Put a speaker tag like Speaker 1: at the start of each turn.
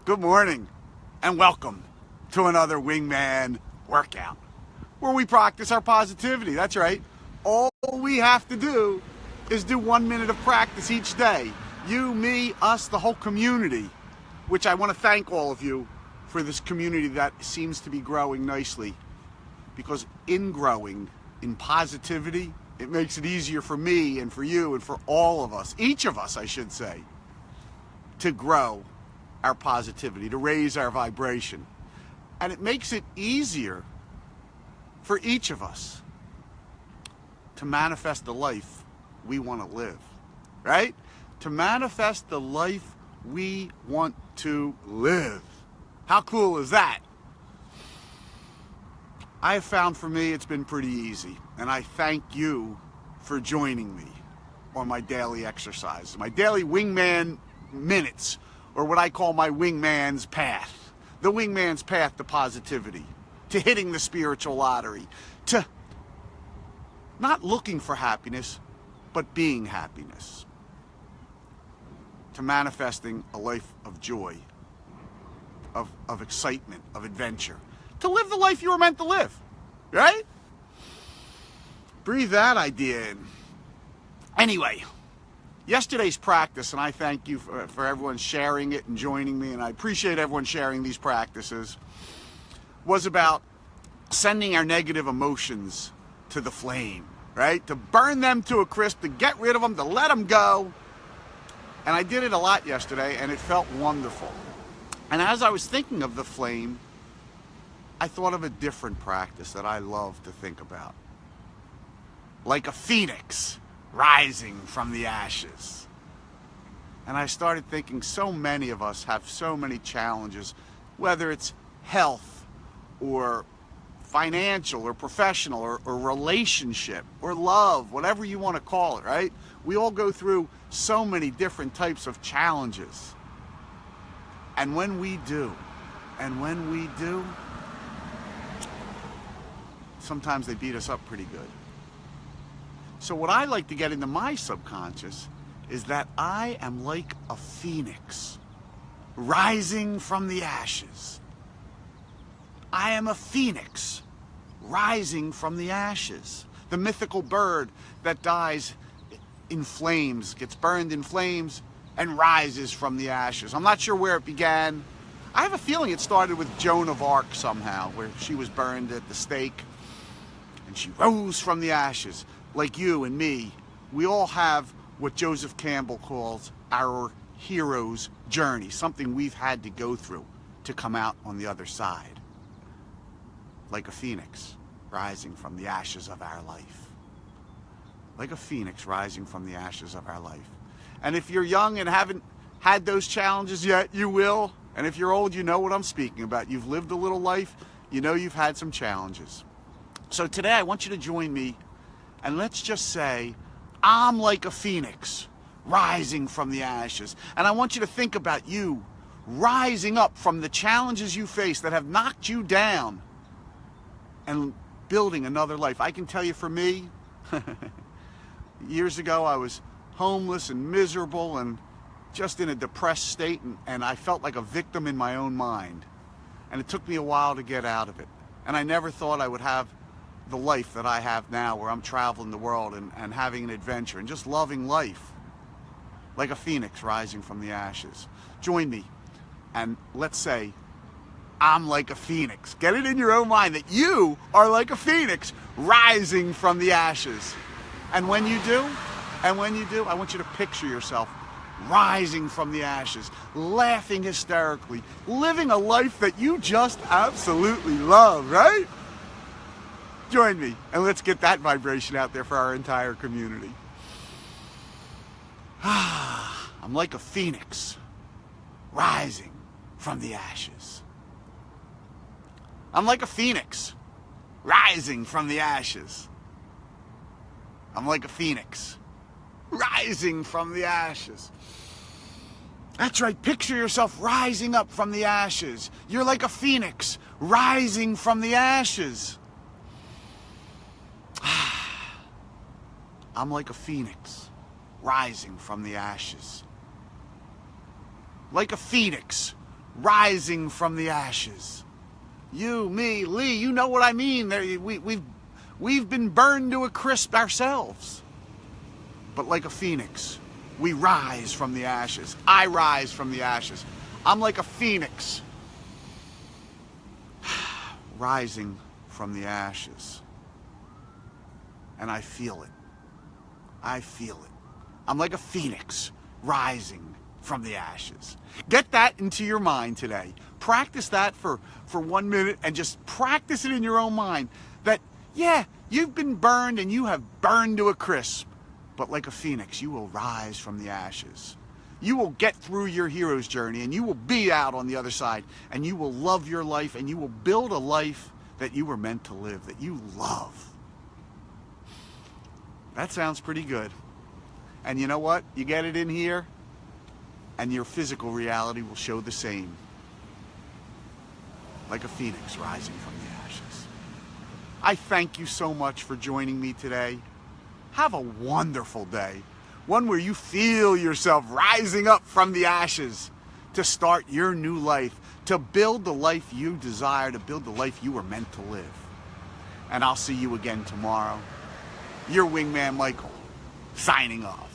Speaker 1: Good morning and welcome to another Wingman workout where we practice our positivity. That's right. All we have to do is do 1 minute of practice each day. You, me, us, the whole community, which I want to thank all of you for this community that seems to be growing nicely, because in growing in positivity, it makes it easier for me and for you and for all of us, each of us, I should say, to grow our positivity, to raise our vibration. And it makes it easier for each of us to manifest the life we want to live, right? To manifest the life we want to live. How cool is that? I have found for me it's been pretty easy, and I thank you for joining me on my daily exercise, my daily Wingman minutes, or what I call my Wingman's path. The Wingman's path to positivity, to hitting the spiritual lottery, to not looking for happiness, but being happiness, to manifesting a life of joy, of excitement, of adventure, to live the life you were meant to live, right? Breathe that idea in. Anyway, yesterday's practice, and I thank you for everyone sharing it and joining me, and I appreciate everyone sharing these practices, was about sending our negative emotions to the flame, right? To burn them to a crisp, to get rid of them, to let them go. And I did it a lot yesterday, and it felt wonderful. And as I was thinking of the flame, I thought of a different practice that I love to think about. Like a phoenix rising from the ashes. And I started thinking so many of us have so many challenges, whether it's health or financial or professional or relationship or love, whatever you want to call it, right? We all go through so many different types of challenges. And when we do, sometimes they beat us up pretty good. So what I like to get into my subconscious is that I am like a phoenix rising from the ashes. I am a phoenix rising from the ashes. The mythical bird that dies in flames, gets burned in flames, and rises from the ashes. I'm not sure where it began. I have a feeling it started with Joan of Arc somehow, where she was burned at the stake, and she rose from the ashes. Like you and me, we all have what Joseph Campbell calls our hero's journey, something we've had to go through to come out on the other side. Like a phoenix rising from the ashes of our life. Like a phoenix rising from the ashes of our life. And if you're young and haven't had those challenges yet, you will. And if you're old, you know what I'm speaking about. You've lived a little life, you know you've had some challenges. So today I want you to join me, and let's just say, I'm like a phoenix rising from the ashes. And I want you to think about you rising up from the challenges you face that have knocked you down and building another life. I can tell you for me, years ago I was homeless and miserable and just in a depressed state, and I felt like a victim in my own mind. And it took me a while to get out of it. And I never thought I would have the life that I have now, where I'm traveling the world and having an adventure and just loving life. Like a phoenix rising from the ashes. Join me and let's say, I'm like a phoenix. Get it in your own mind that you are like a phoenix rising from the ashes. And when you do, I want you to picture yourself rising from the ashes, laughing hysterically, living a life that you just absolutely love, right? Join me and let's get that vibration out there for our entire community. I'm like a phoenix rising from the ashes. I'm like a phoenix rising from the ashes. I'm like a phoenix rising from the ashes. That's right, picture yourself rising up from the ashes. You're like a phoenix rising from the ashes. I'm like a phoenix rising from the ashes. Like a phoenix rising from the ashes. You, me, Lee, you know what I mean. We've been burned to a crisp ourselves. But like a phoenix, we rise from the ashes. I rise from the ashes. I'm like a phoenix rising from the ashes. And I feel it. I feel it. I'm like a phoenix rising from the ashes. Get that into your mind today. Practice that for 1 minute and just practice it in your own mind. That, yeah, you've been burned and you have burned to a crisp. But like a phoenix, you will rise from the ashes. You will get through your hero's journey and you will be out on the other side. And you will love your life and you will build a life that you were meant to live, that you love. That sounds pretty good. And you know what? You get it in here, and your physical reality will show the same. Like a phoenix rising from the ashes. I thank you so much for joining me today. Have a wonderful day. One where you feel yourself rising up from the ashes to start your new life, to build the life you desire, to build the life you were meant to live. And I'll see you again tomorrow. Your wingman, Michael, signing off.